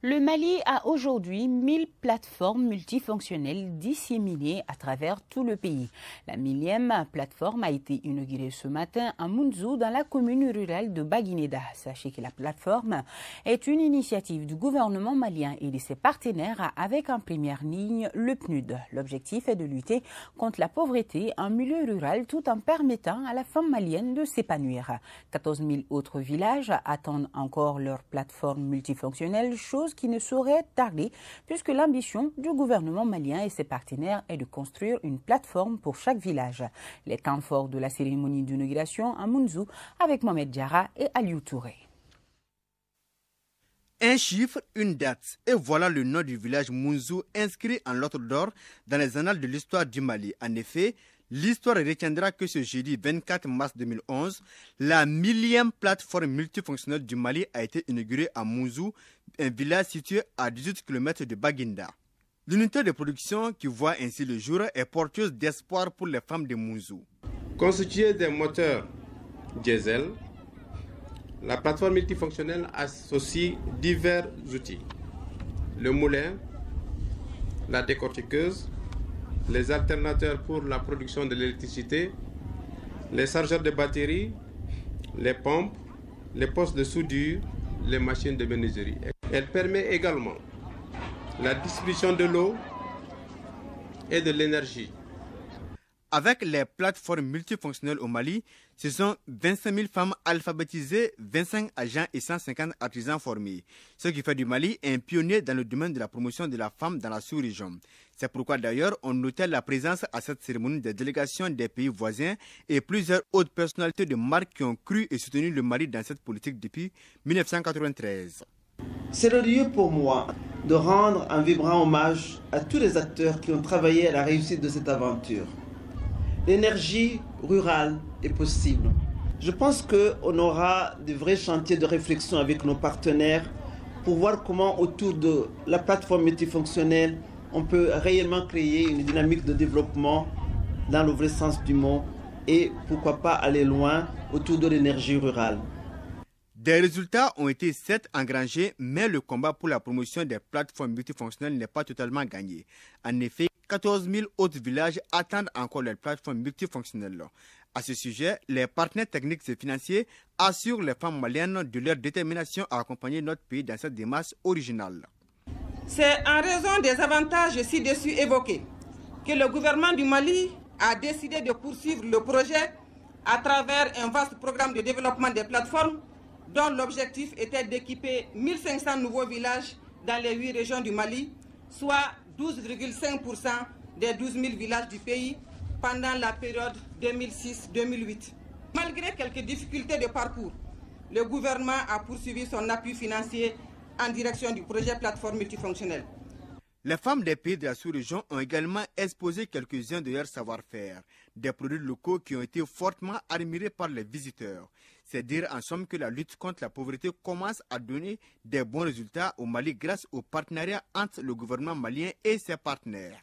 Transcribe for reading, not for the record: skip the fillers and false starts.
Le Mali a aujourd'hui 1000 plateformes multifonctionnelles disséminées à travers tout le pays. La 1000e plateforme a été inaugurée ce matin à Mounzou, dans la commune rurale de Baguineda. Sachez que la plateforme est une initiative du gouvernement malien et de ses partenaires avec en première ligne le PNUD. L'objectif est de lutter contre la pauvreté en milieu rural tout en permettant à la femme malienne de s'épanouir. 14 000 autres villages attendent encore leur plateforme multifonctionnelle, chose qui ne saurait tarder puisque l'ambition du gouvernement malien et ses partenaires est de construire une plateforme pour chaque village. Les temps forts de la cérémonie d'inauguration à Mounzou avec Mohamed Diarra et Aliou Touré. Un chiffre, une date, et voilà le nom du village Mounzou inscrit en lettres d'or dans les annales de l'histoire du Mali. En effet, l'histoire retiendra que ce jeudi 24 mars 2011, la 1000e plateforme multifonctionnelle du Mali a été inaugurée à Mounzou, un village situé à 18 km de Baguineda. L'unité de production qui voit ainsi le jour est porteuse d'espoir pour les femmes de Mounzou. Constituée des moteurs diesel, la plateforme multifonctionnelle associe divers outils. Le moulin, la décortiqueuse, les alternateurs pour la production de l'électricité, les chargeurs de batteries, les pompes, les postes de soudure, les machines de menuiserie. Elle permet également la distribution de l'eau et de l'énergie. Avec les plateformes multifonctionnelles au Mali, ce sont 25 000 femmes alphabétisées, 25 agents et 150 artisans formés. Ce qui fait du Mali un pionnier dans le domaine de la promotion de la femme dans la sous-région. C'est pourquoi d'ailleurs on notait la présence à cette cérémonie des délégations des pays voisins et plusieurs autres personnalités de marque qui ont cru et soutenu le Mali dans cette politique depuis 1993. C'est le lieu pour moi de rendre un vibrant hommage à tous les acteurs qui ont travaillé à la réussite de cette aventure. L'énergie rurale est possible. Je pense qu'on aura de vrais chantiers de réflexion avec nos partenaires pour voir comment autour de la plateforme multifonctionnelle, on peut réellement créer une dynamique de développement dans le vrai sens du mot et pourquoi pas aller loin autour de l'énergie rurale. Des résultats ont été certes engrangés, mais le combat pour la promotion des plateformes multifonctionnelles n'est pas totalement gagné. En effet, 14 000 autres villages attendent encore les plateformes multifonctionnelles. À ce sujet, les partenaires techniques et financiers assurent les femmes maliennes de leur détermination à accompagner notre pays dans cette démarche originale. C'est en raison des avantages ci-dessus évoqués que le gouvernement du Mali a décidé de poursuivre le projet à travers un vaste programme de développement des plateformes dont l'objectif était d'équiper 1500 nouveaux villages dans les 8 régions du Mali, soit 12,5% des 12 000 villages du pays pendant la période 2006-2008. Malgré quelques difficultés de parcours, le gouvernement a poursuivi son appui financier en direction du projet plateforme multifonctionnelle. Les femmes des pays de la sous-région ont également exposé quelques-uns de leur savoir-faire, des produits locaux qui ont été fortement admirés par les visiteurs. C'est dire en somme que la lutte contre la pauvreté commence à donner des bons résultats au Mali grâce au partenariat entre le gouvernement malien et ses partenaires.